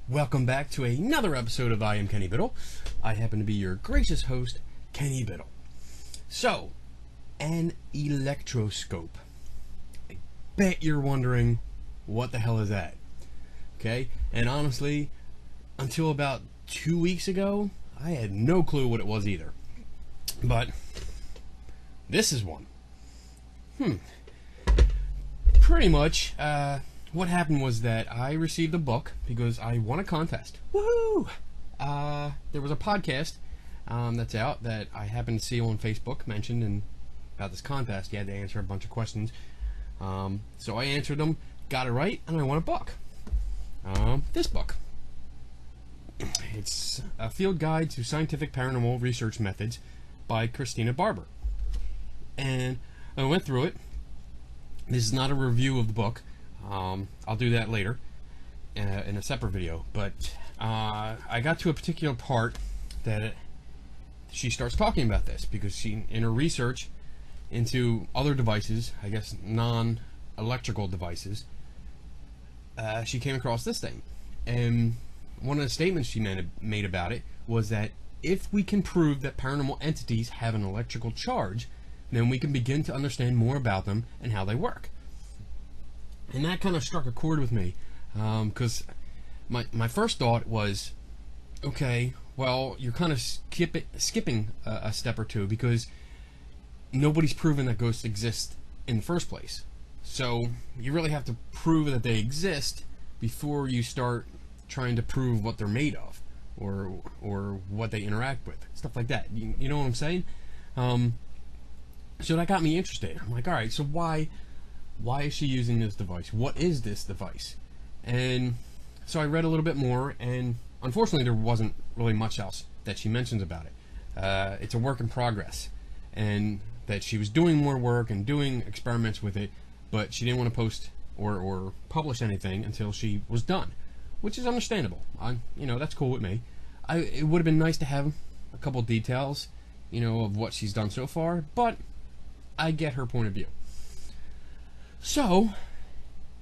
Welcome back to another episode of I Am Kenny Biddle. I happen to be your gracious host, Kenny Biddle. So, an electroscope. I bet you're wondering, what the hell is that? Okay, and honestly, until about 2 weeks ago, I had no clue what it was either. But, this is one. Pretty much, what happened was that I received a book because I won a contest. Woohoo! There was a podcast that's out that I happened to see on Facebook mentioned and about this contest. You had to answer a bunch of questions. So I answered them, got it right, and I won a book. This book. It's a field guide to scientific paranormal research methods by Christina Barber. And I went through it. This is not a review of the book. I'll do that later in a separate video. But I got to a particular part that she starts talking about this because she, in her research into other devices, I guess non-electrical devices, she came across this thing. And one of the statements she made about it was that if we can prove that paranormal entities have an electrical charge, then we can begin to understand more about them and how they work. And that kind of struck a chord with me, because my first thought was, okay, well, you're kind of skipping a step or two, because nobody's proven that ghosts exist in the first place. So you really have to prove that they exist before you start trying to prove what they're made of, or what they interact with, stuff like that. You know what I'm saying? So that got me interested. I'm like, all right, so why is she using this device? What is this device? And so I read a little bit more, and unfortunately there wasn't really much else that she mentions about it. It's a work in progress, and that she was doing more work and doing experiments with it, but she didn't want to post or publish anything until she was done, which is understandable. That's cool with me. It would have been nice to have a couple details, of what she's done so far, but I get her point of view. So,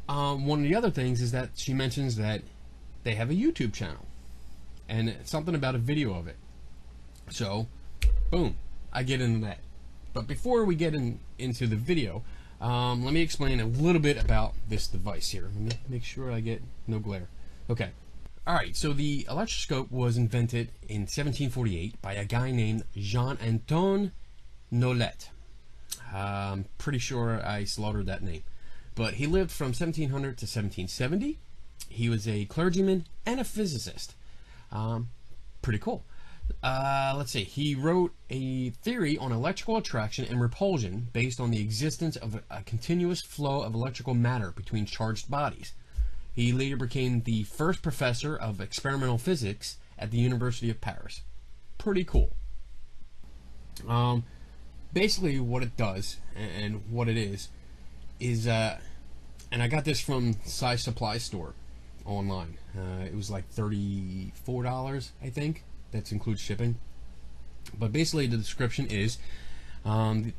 one of the other things is that she mentions that they have a YouTube channel, and something about a video of it. So, boom, I get into that. But before we get into the video, let me explain a little bit about this device here. Let me make sure I get no glare. Okay. Alright, so the electroscope was invented in 1748 by a guy named Jean-Antoine Nollet. I'm pretty sure I slaughtered that name. But he lived from 1700 to 1770. He was a clergyman and a physicist. Pretty cool. Let's see. He wrote a theory on electrical attraction and repulsion based on the existence of a continuous flow of electrical matter between charged bodies. He later became the first professor of experimental physics at the University of Paris. Pretty cool. Basically what it does and what it is and I got this from Size Supply Store online. It was like $34, I think. That includes shipping. But basically the description is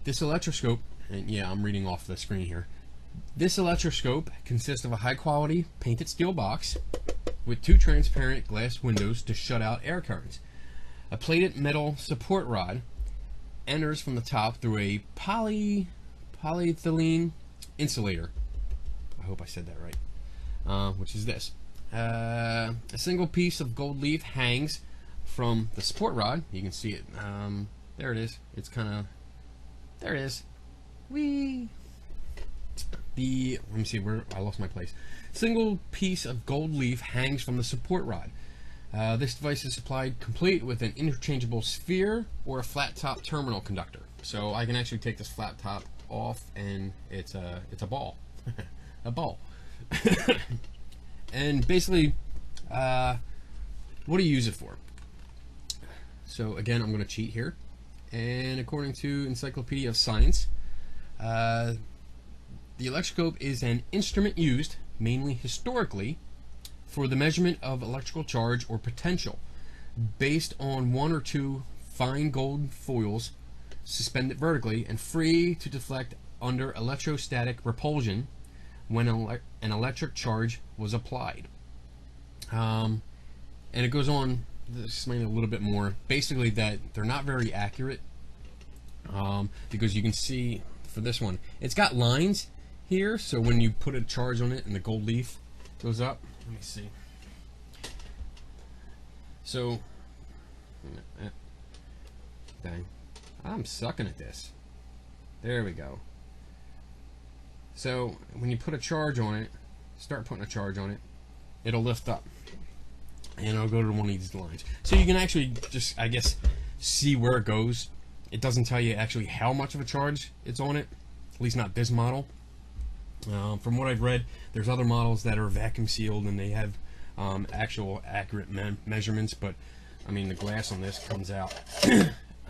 this electroscope, and yeah, I'm reading off the screen here. This electroscope consists of a high-quality painted steel box with two transparent glass windows to shut out air currents. A plated metal support rod enters from the top through a polyethylene insulator. I hope I said that right. Which is this. A single piece of gold leaf hangs from the support rod. You can see it. There it is. It's kind of... There it is. Whee! Let me see where I lost my place. Single piece of gold leaf hangs from the support rod. This device is supplied complete with an interchangeable sphere or a flat top terminal conductor. So I can actually take this flat top off, and it's a ball, a ball. And basically, what do you use it for? So again, I'm going to cheat here, and according to Encyclopedia of Science, the electroscope is an instrument used, mainly historically, for the measurement of electrical charge or potential, based on one or two fine gold foils suspended vertically and free to deflect under electrostatic repulsion when an electric charge was applied. And it goes on to explain a little bit more. Basically, that they're not very accurate, because you can see for this one, it's got lines here. So when you put a charge on it and the gold leaf goes up, let me see. So, dang, I'm sucking at this. There we go. So when you put a charge on it, start putting a charge on it, it'll lift up and it'll go to one of these lines. So you can actually just, I guess, see where it goes. It doesn't tell you actually how much of a charge it's on it, at least not this model. From what I've read, there's other models that are vacuum sealed and they have actual accurate measurements, but I mean the glass on this comes out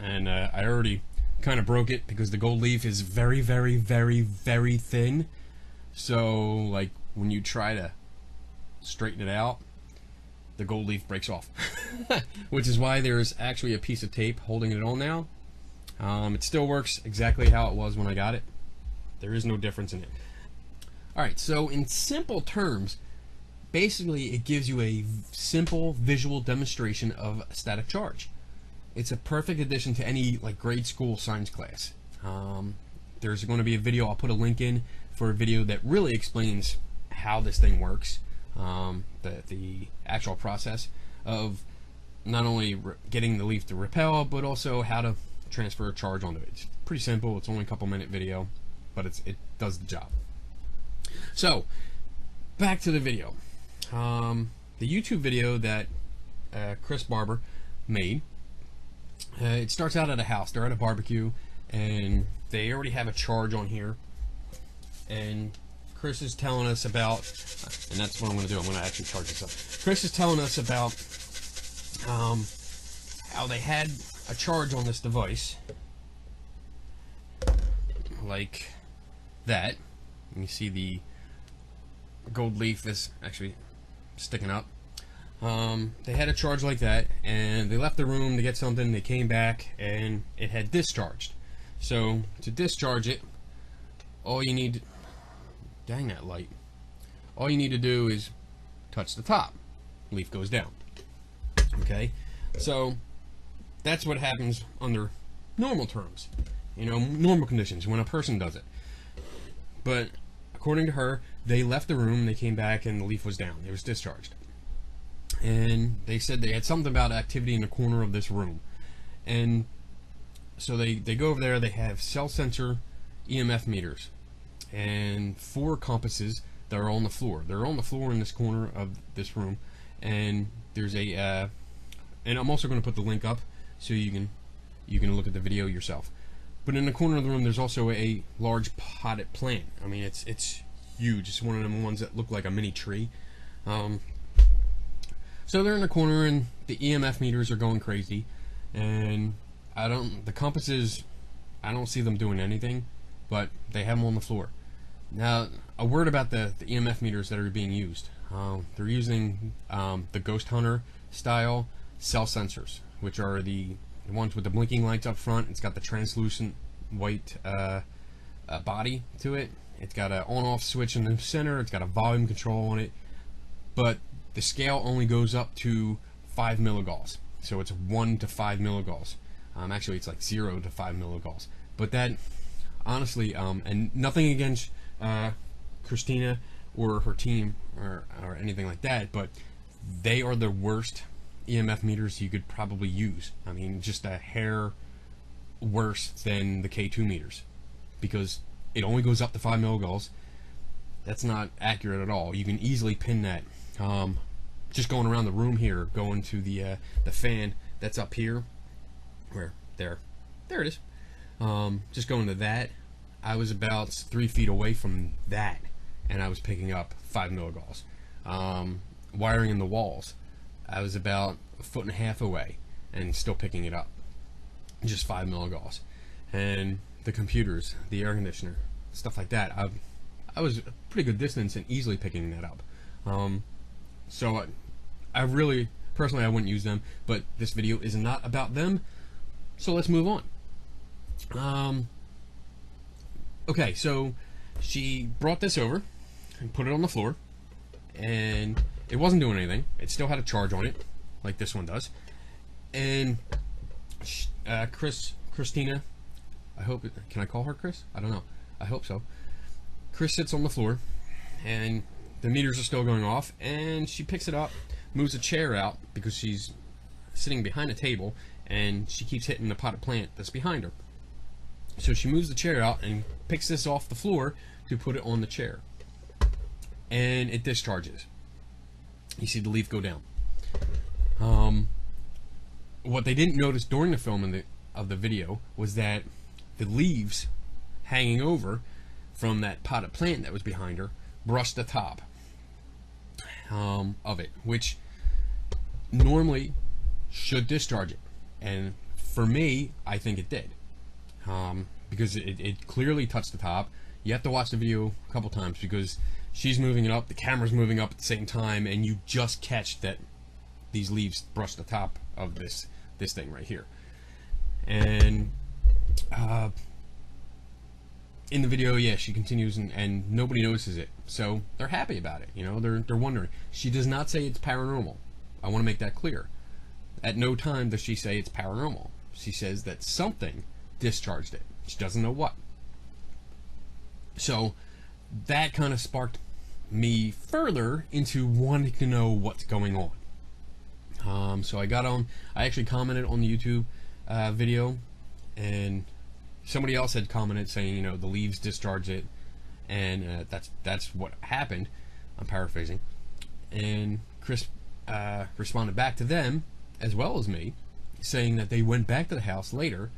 and I already kind of broke it because the gold leaf is very, very, very, very thin. So like when you try to straighten it out, the gold leaf breaks off. Which is why there's actually a piece of tape holding it on now. It still works exactly how it was when I got it. There is no difference in it. Alright, so in simple terms, basically it gives you a simple visual demonstration of a static charge. It's a perfect addition to any like grade school science class. There's going to be a video, I'll put a link in for a video that really explains how this thing works, the actual process of not only getting the leaf to repel, but also how to transfer a charge onto it. It's pretty simple, it's only a couple minute video, but it does the job. So, back to the video. The YouTube video that Chris Barber made, it starts out at a house. They're at a barbecue and they already have a charge on here, and Chris is telling us about, and that's what I'm going to do, I'm going to actually charge this up. Chris is telling us about how they had a charge on this device like that. You see the gold leaf is actually sticking up. They had a charge like that, and they left the room to get something. They came back, and it had discharged. So to discharge it, all you need, dang that light, all you need to do is touch the top. Leaf goes down. Okay, so that's what happens under normal terms, you know, normal conditions when a person does it. But according to her, they left the room, they came back, and the leaf was down. It was discharged. And they said they had something about activity in the corner of this room. And so they go over there, they have cell sensor EMF meters and 4 compasses that are on the floor. They're on the floor in this corner of this room, and there's a and I'm also going to put the link up so you can look at the video yourself. But in the corner of the room there's also a large potted plant. I mean it's huge. It's one of them ones that look like a mini tree. So they're in the corner and the EMF meters are going crazy, and the compasses, I don't see them doing anything, but they have them on the floor. Now, a word about the EMF meters that are being used. They're using the Ghost Hunter style cell sensors, which are the ones with the blinking lights up front. It's got the translucent white body to it. It's got an on-off switch in the center. It's got a volume control on it, but the scale only goes up to 5 milligauss. So it's 1 to 5 milligauss. Actually, it's like 0 to 5 milligauss. But that, honestly, and nothing against Christina or her team or anything like that, but they are the worst EMF meters you could probably use. I mean, just a hair worse than the K2 meters, because it only goes up to 5 milligauss. That's not accurate at all. You can easily pin that. Just going around the room here, going to the fan that's up here, where there it is. Just going to that, I was about 3 feet away from that, and I was picking up 5 milligauss. Wiring in the walls, I was about 1.5 feet away, and still picking it up, just 5 milligauss. And the computers, the air conditioner, stuff like that, I was a pretty good distance and easily picking that up. So I really, personally, I wouldn't use them, but this video is not about them, so let's move on. Okay, so she brought this over and put it on the floor, and it wasn't doing anything. It still had a charge on it, like this one does. And Christina, I hope, can I call her Chris? I don't know. I hope so. Chris sits on the floor, and the meters are still going off, and she picks it up, moves a chair out because she's sitting behind a table, and she keeps hitting the potted plant that's behind her. So she moves the chair out and picks this off the floor to put it on the chair, and it discharges. You see the leaf go down. What they didn't notice during the filming of the video was that the leaves hanging over from that potted plant that was behind her brushed the top of it, which normally should discharge it. And for me, I think it did, because it clearly touched the top. You have to watch the video a couple times because she's moving it up, the camera's moving up at the same time, and you just catch that these leaves brush the top of this thing right here. And in the video, yeah, she continues, and nobody notices it, so they're happy about it. You know, they're wondering. She does not say it's paranormal. I want to make that clear. At no time does she say it's paranormal. She says that something discharged it. She doesn't know what. So that kind of sparked me further into wanting to know what's going on. So I actually commented on the YouTube video, and somebody else had commented saying, you know, the leaves discharged it, and that's what happened. I'm paraphrasing. And Chris responded back to them, as well as me, saying that they went back to the house later,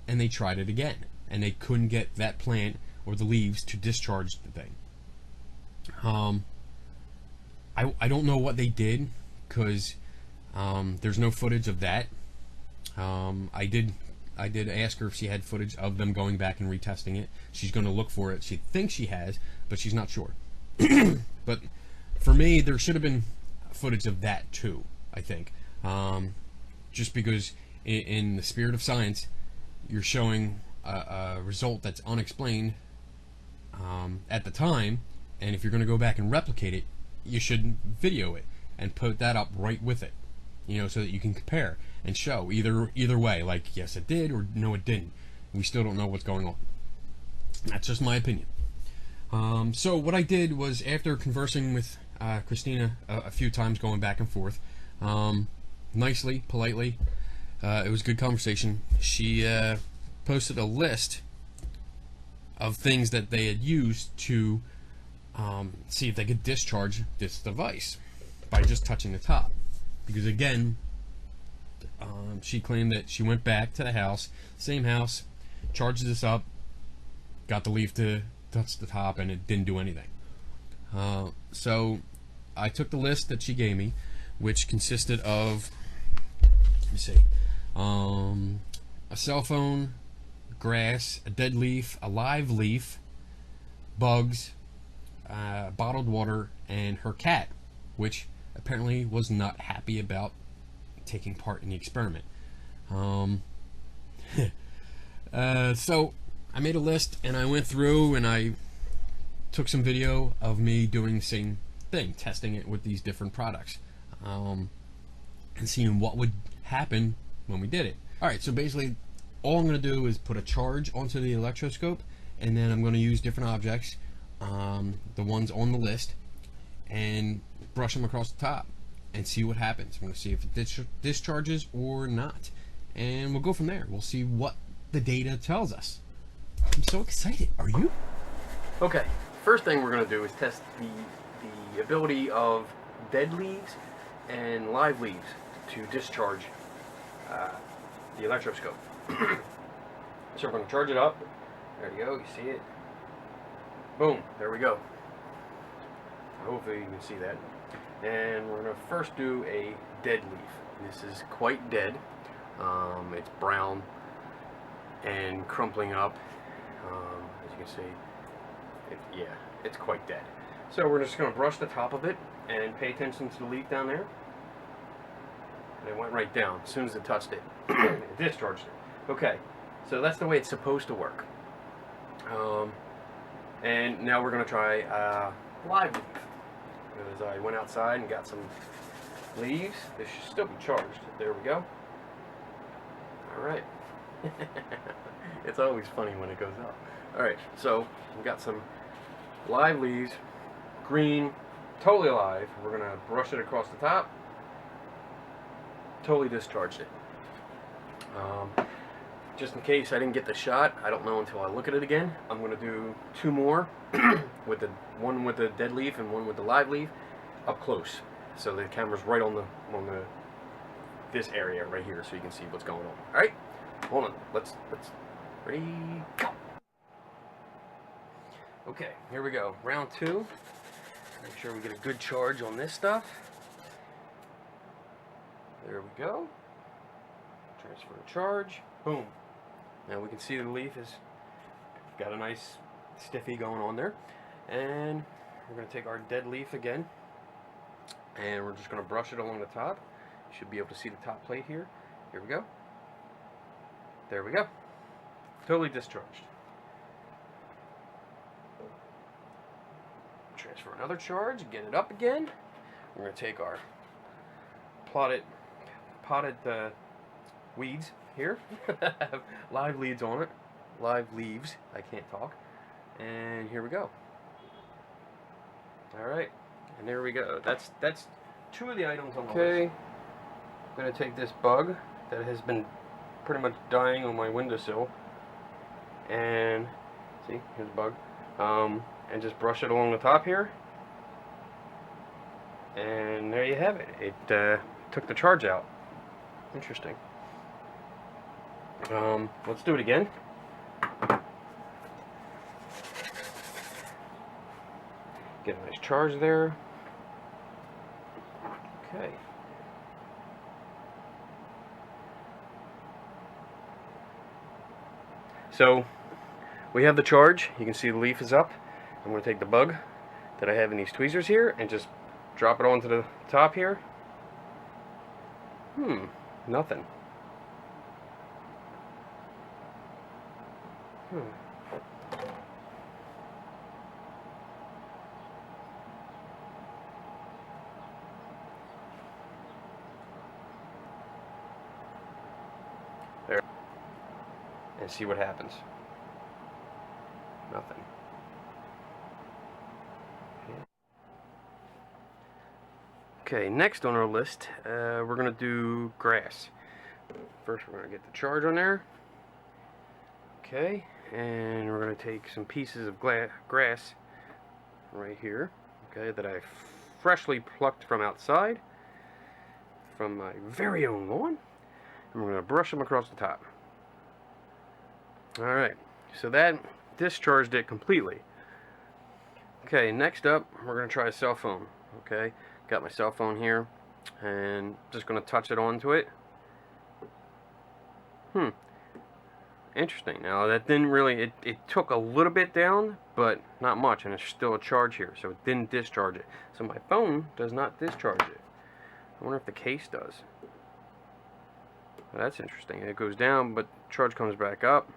and they tried it again, and they couldn't get that plant or the leaves to discharge the thing. I don't know what they did, because there's no footage of that. I did ask her if she had footage of them going back and retesting it. She's going to look for it. She thinks she has, but she's not sure. But for me, there should have been footage of that too, I think. Just because in the spirit of science, you're showing a result that's unexplained at the time, and if you're going to go back and replicate it, you should video it and put that up right with it, you know, so that you can compare and show either way, like yes it did or no it didn't. We still don't know what's going on. That's just my opinion. So what I did was, after conversing with Christina a few times, going back and forth, nicely, politely, it was a good conversation. She posted a list of things that they had used to see if they could discharge this device by just touching the top. Because again, she claimed that she went back to the house, same house, charged this up, got the leaf to touch the top, and it didn't do anything. So I took the list that she gave me, which consisted of, let me see, a cell phone, grass, a dead leaf, a live leaf, bugs, bottled water, and her cat, which apparently was not happy about taking part in the experiment. So I made a list, and I went through and I took some video of me doing the same thing, testing it with these different products, and seeing what would happen when we did it. Alright, so basically all I'm going to do is put a charge onto the electroscope, and then I'm going to use different objects, the ones on the list, and brush them across the top and see what happens. I'm going to see if it discharges or not, and we'll go from there. We'll see what the data tells us. I'm so excited. Are you? Okay, first thing we're going to do is test the ability of dead leaves and live leaves to discharge the electroscope. So we're going to charge it up. There you go, you see it. Boom, there we go. Hopefully you can see that. And we're going to first do a dead leaf. This is quite dead. It's brown and crumpling up. As you can see, yeah, it's quite dead. So we're just going to brush the top of it and pay attention to the leaf down there. And it went right down as soon as it touched it. It discharged it. Okay, so that's the way it's supposed to work. And now we're going to try live leaf. Because I went outside and got some leaves. This should still be charged. There we go. Alright. It's always funny when it goes up. Alright, so we've got some live leaves, green, totally alive. We're going to brush it across the top. Totally discharged it. Just in case I didn't get the shot, I don't know until I look at it again. I'm going to do 2 more, with the one with the dead leaf and one with the live leaf, up close. So the camera's right on this area right here, so you can see what's going on. All right, hold on. Let's ready, go. Okay, here we go. Round 2. Make sure we get a good charge on this stuff. There we go. Transfer the charge. Boom. Now we can see the leaf has got a nice stiffy going on there. And we're going to take our dead leaf again. And we're just going to brush it along the top. You should be able to see the top plate here. Here we go. There we go. Totally discharged. Transfer another charge, get it up again. We're going to take our potted weeds here. Live leaves on it. Live leaves. I can't talk. And here we go. Alright. And there we go. That's 2 of the items on the list. Okay. I'm going to take this bug that has been pretty much dying on my windowsill. And see, here's a bug. And just brush it along the top here. And there you have it. It took the charge out. Interesting. Let's do it again. Get a nice charge there. Okay. So we have the charge. You can see the leaf is up. I'm going to take the bug that I have in these tweezers here and just drop it onto the top here. Nothing. There. And see what happens. Nothing. Okay, next on our list, we're going to do grass. First we're going to get the charge on there. Okay, and we're going to take some pieces of grass right here, okay, that I freshly plucked from outside, from my very own lawn, and we're going to brush them across the top. Alright, so that discharged it completely. Okay, next up, we're going to try a cell phone. Okay, got my cell phone here, and just going to touch it onto it. Interesting. Now that didn't really, it took a little bit down, but not much, and it's still a charge here, so it didn't discharge it. So my phone does not discharge it. I wonder if the case does. Well, that's interesting. It goes down, but charge comes back up.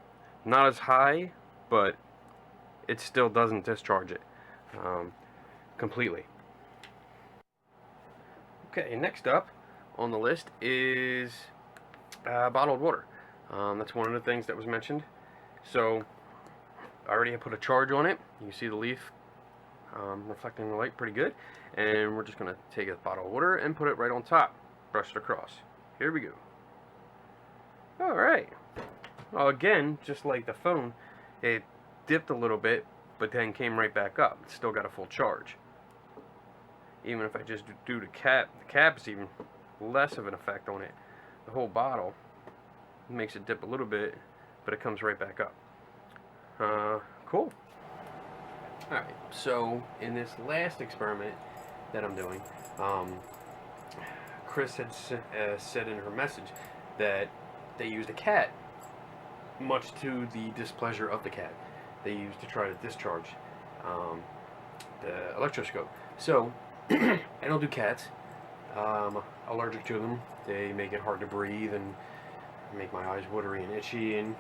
Not as high, but it still doesn't discharge it completely. Okay, next up on the list is bottled water. That's one of the things that was mentioned. So I already have put a charge on it. You can see the leaf reflecting the light pretty good. And we're just going to take a bottle of water and put it right on top. Brush it across. Here we go. Alright. Well, again, just like the phone, it dipped a little bit, but then came right back up. It's still got a full charge. Even if I just do the cap's even less of an effect on it. The whole bottle makes it dip a little bit, but it comes right back up. Cool. Alright, so in this last experiment that I'm doing, Chris had said in her message that they used a cat, much to the displeasure of the cat. They used to try to discharge the electroscope. So, I don't do cats. I'm allergic to them. They make it hard to breathe and make my eyes watery and itchy and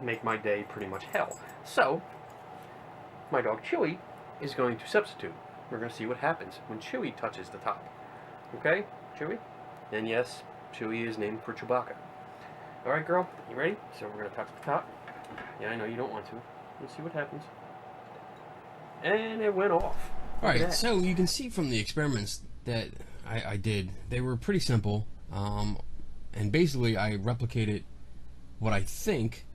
make my day pretty much hell. So, my dog Chewy is going to substitute. We're going to see what happens when Chewy touches the top. Okay? Chewie. And yes, Chewie is named for Chewbacca. Alright, girl, you ready? So we're going to touch the top. Yeah, I know you don't want to. Let's see what happens. And it went off. Alright, so you can see from the experiments that I did, they were pretty simple. And basically I replicated what I think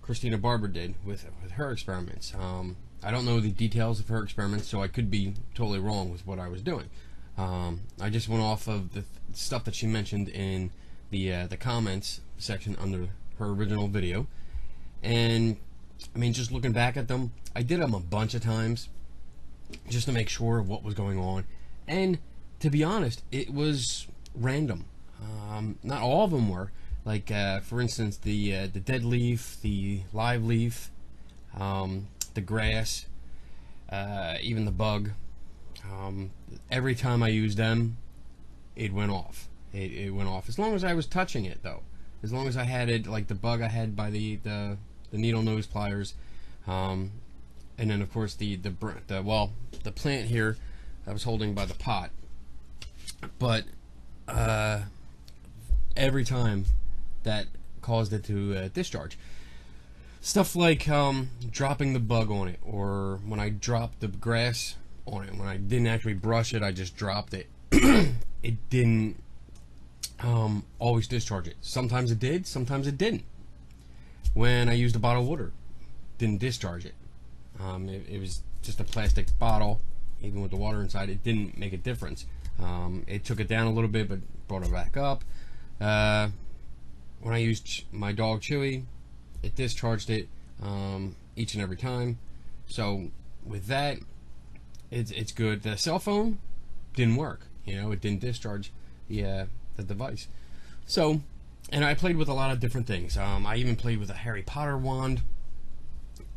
Christina Barber did with her experiments. I don't know the details of her experiments, so I could be totally wrong with what I was doing. I just went off of the stuff that she mentioned in the comments section under her original video, and I mean, just looking back at them, I did them a bunch of times just to make sure of what was going on, and to be honest, it was random. Not all of them were. Like, for instance, the dead leaf, the live leaf, the grass, even the bug. Every time I used them, it went off. It went off. As long as I was touching it, though. As long as I had it, like the bug I had by the needle nose pliers, and then of course the plant here I was holding by the pot. But every time that caused it to discharge. Stuff like dropping the bug on it, or when I dropped the grass on it, when I didn't actually brush it, I just dropped it. It didn't always discharge it. Sometimes it did, sometimes it didn't. When I used a bottle of water, didn't discharge it. It was just a plastic bottle, even with the water inside, it didn't make a difference. It took it down a little bit, but brought it back up. When I used my dog Chewie, it discharged it each and every time. So with that, it's good. The cell phone didn't work. You know, it didn't discharge the device. So, and I played with a lot of different things. I even played with a Harry Potter wand,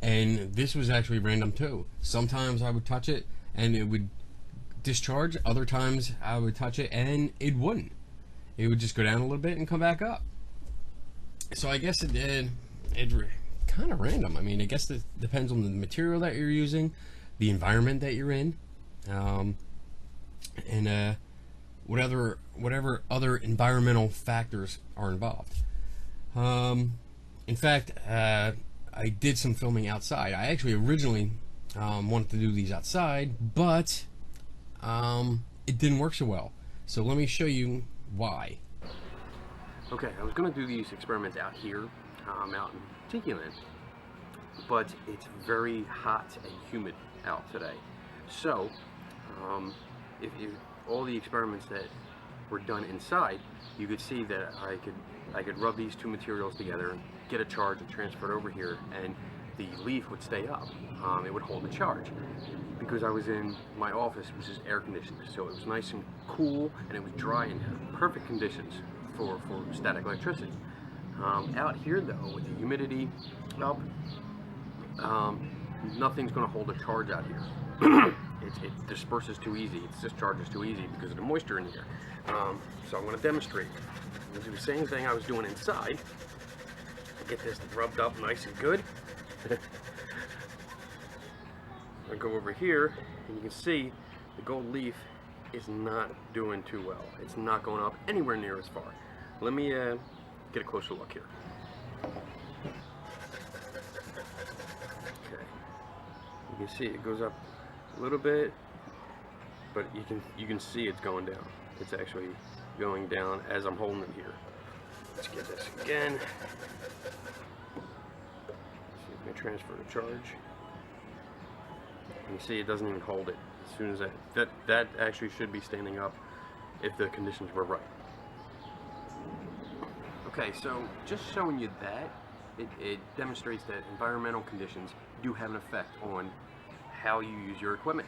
and this was actually random too. Sometimes I would touch it and it would discharge. Other times I would touch it and it wouldn't. It would just go down a little bit and come back up. So I guess it kind of random. I mean, I guess it depends on the material that you're using, the environment that you're in, and whatever other environmental factors are involved. In fact, I did some filming outside. I actually originally wanted to do these outside, but it didn't work so well. So let me show you why. Okay, I was going to do these experiments out here, out in Tiki Land, but it's very hot and humid out today. So, all the experiments that were done inside, you could see that I could rub these two materials together, get a charge, and transfer it over here, and the leaf would stay up. It would hold the charge. Because I was in my office, which is air conditioned, so it was nice and cool, and it was dry and perfect conditions for static electricity. Out here though, with the humidity up, nothing's going to hold a charge out here. It disperses too easy, it discharges too easy because of the moisture in here. So I'm going to demonstrate. I'm going to do the same thing I was doing inside. Get this rubbed up nice and good. I go over here, and you can see the gold leaf is not doing too well. It's not going up anywhere near as far. Let me get a closer look here. Okay, you can see it goes up a little bit, but you can see it's going down. It's actually going down as I'm holding it here. Let's get this again. See if we can transfer the charge. You can see it doesn't even hold it. As soon as that actually should be standing up if the conditions were right. Okay, so just showing you that, it demonstrates that environmental conditions do have an effect on how you use your equipment,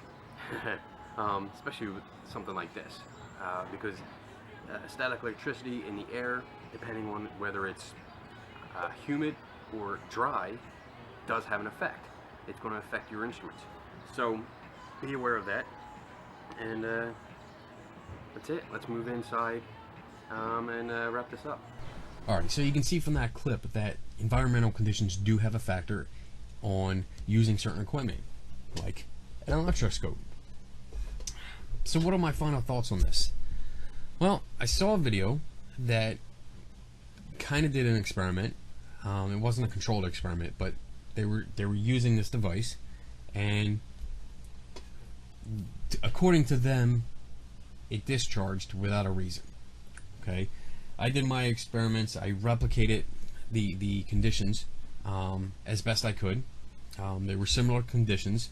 especially with something like this, because static electricity in the air, depending on whether it's humid or dry, does have an effect. It's going to affect your instruments. So be aware of that, and that's it. Let's move inside and wrap this up. Alright, so you can see from that clip that environmental conditions do have a factor on using certain equipment, like an electroscope. So what are my final thoughts on this? Well, I saw a video that kind of did an experiment. It wasn't a controlled experiment, but they were using this device, and according to them, it discharged without a reason. Okay, I did my experiments. I replicated the conditions as best I could. They were similar conditions,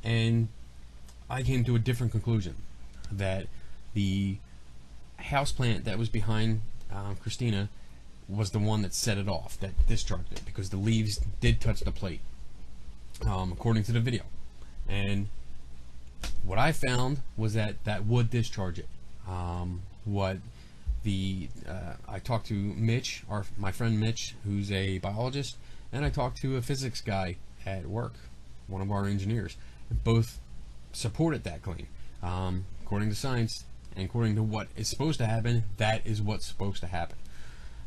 and I came to a different conclusion, that the houseplant that was behind Christina was the one that set it off, that discharged it, because the leaves did touch the plate, according to the video. And what I found was that that would discharge it. I talked to Mitch, my friend Mitch, who's a biologist, and I talked to a physics guy at work, one of our engineers. Both supported that claim. According to science, and according to what is supposed to happen, that is what's supposed to happen.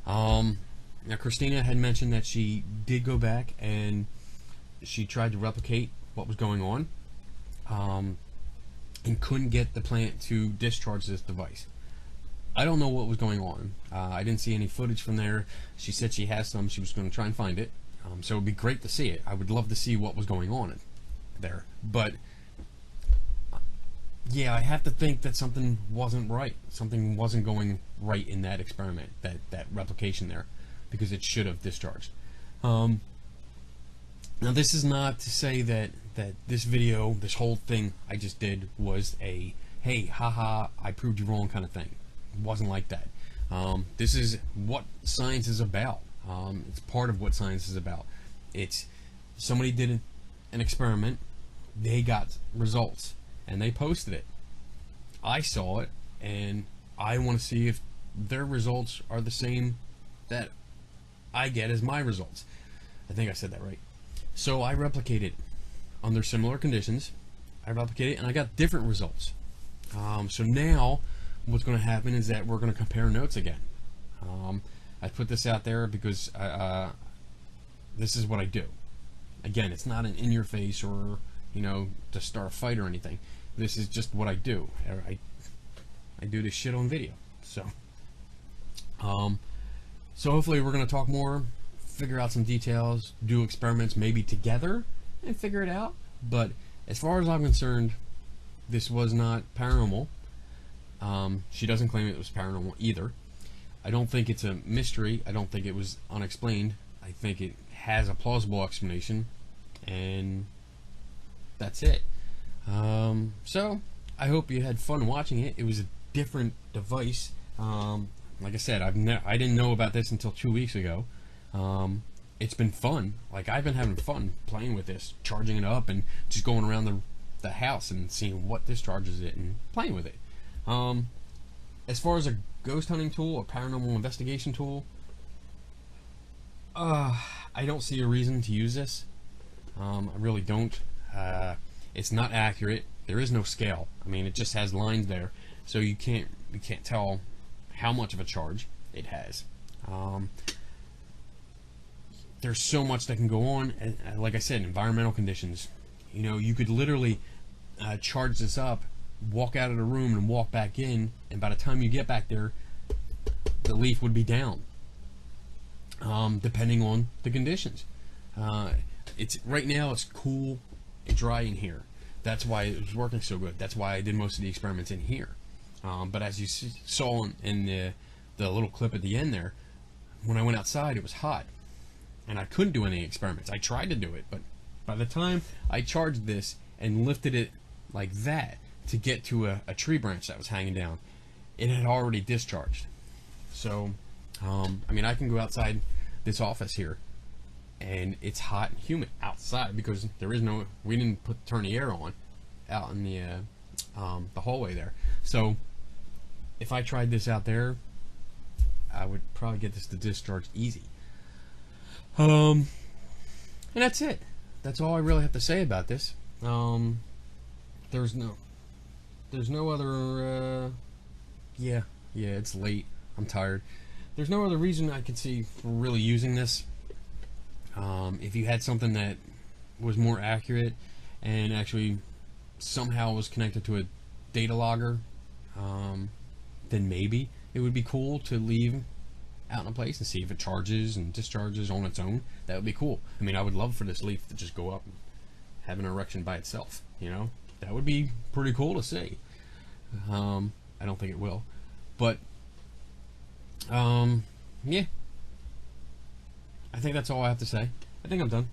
Now, Christina had mentioned that she did go back and she tried to replicate what was going on, and couldn't get the plant to discharge this device. I don't know what was going on. I didn't see any footage from there. She said she has some. She was going to try and find it. So it would be great to see it. I would love to see what was going on there. But yeah, I have to think that something wasn't right. Something wasn't going right in that experiment, that replication there, because it should have discharged. Now, this is not to say that this video, this whole thing I just did, was a hey, haha, I proved you wrong kind of thing. It wasn't like that. This is what science is about. It's part of what science is about. It's somebody did an experiment, they got results, and they posted it. I saw it, and I want to see if their results are the same that I get as my results. I think I said that right. So I replicated under similar conditions. I replicated, and I got different results. So now what's going to happen is that we're going to compare notes again. I put this out there because this is what I do. Again, it's not an in-your-face or, you know, to start a fight or anything. This is just what I do. I do this shit on video. So hopefully we're going to talk more, figure out some details, do experiments maybe together and figure it out. But as far as I'm concerned, this was not paranormal. She doesn't claim it was paranormal either. I don't think it's a mystery. I don't think it was unexplained. I think it has a plausible explanation, and that's it. So I hope you had fun watching it. It was a different device. Like I said, I didn't know about this until 2 weeks ago. It's been fun. Like, I've been having fun playing with this, charging it up, and just going around the house and seeing what discharges it and playing with it. As far as a ghost hunting tool, a paranormal investigation tool, I don't see a reason to use this. I really don't. It's not accurate. There is no scale. I mean, it just has lines there, so you can't tell how much of a charge it has. There's so much that can go on. Like I said, environmental conditions. You know, you could literally charge this up, walk out of the room and walk back in, and by the time you get back there, the leaf would be down, depending on the conditions. It's right now it's cool and dry in here. That's why it was working so good. That's why I did most of the experiments in here. But as you saw in the little clip at the end there, when I went outside, it was hot, and I couldn't do any experiments. I tried to do it, but by the time I charged this and lifted it like that to get to a tree branch that was hanging down, it had already discharged. So, I mean, I can go outside this office here, and it's hot and humid outside because we didn't turn the air on out in the hallway there. So, if I tried this out there, I would probably get this to discharge easy. And that's it. That's all I really have to say about this. There's no other, yeah, it's late. I'm tired. There's no other reason I could see for really using this. If you had something that was more accurate and actually somehow was connected to a data logger, then maybe it would be cool to leave out in a place and see if it charges and discharges on its own. That would be cool. I mean, I would love for this leaf to just go up and have an erection by itself, you know? That would be pretty cool to see. I don't think it will. But, yeah. I think that's all I have to say. I think I'm done.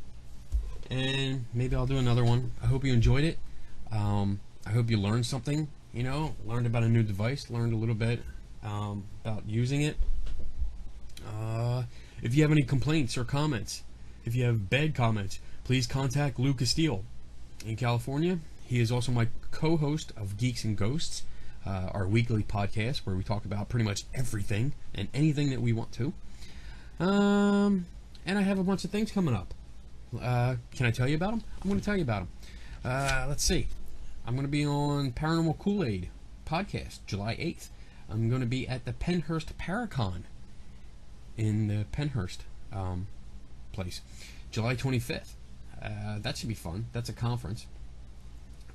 And maybe I'll do another one. I hope you enjoyed it. I hope you learned something, you know, learned about a new device, learned a little bit about using it. If you have any complaints or comments, if you have bad comments, please contact Lou Castile in California. He is also my co-host of Geeks and Ghosts, our weekly podcast where we talk about pretty much everything and anything that we want to. And I have a bunch of things coming up. Can I tell you about them? I'm going to tell you about them. Let's see. I'm going to be on Paranormal Kool-Aid podcast, July 8th. I'm going to be at the Pennhurst Paracon in the Pennhurst place, July 25th. That should be fun. That's a conference.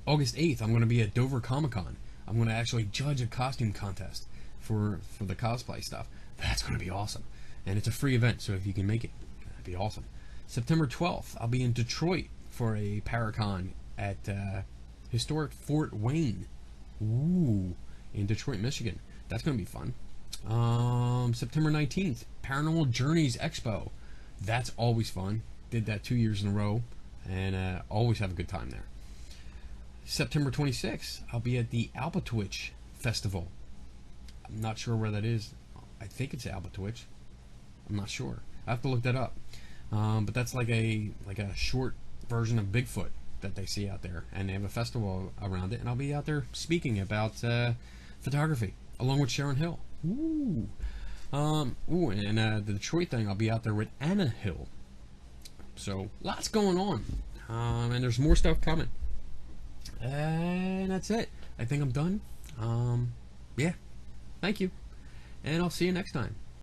August 8th, I'm going to be at Dover Comic-Con. I'm going to actually judge a costume contest for the cosplay stuff. That's going to be awesome. And it's a free event, so if you can make it, that'd be awesome. September 12th, I'll be in Detroit for a Paracon at historic Fort Wayne. Ooh, in Detroit, Michigan. That's going to be fun. September 19th, Paranormal Journeys Expo. That's always fun. Did that 2 years in a row, and always have a good time there. September 26th, I'll be at the Albatwitch Festival. I'm not sure where that is. I think it's Albatwitch. I'm not sure. I have to look that up. But that's like a short version of Bigfoot that they see out there, and they have a festival around it. And I'll be out there speaking about photography along with Sharon Hill. Ooh, and the Detroit thing, I'll be out there with Anna Hill. So lots going on, and there's more stuff coming. And that's it. I think I'm done. Yeah. Thank you, and I'll see you next time.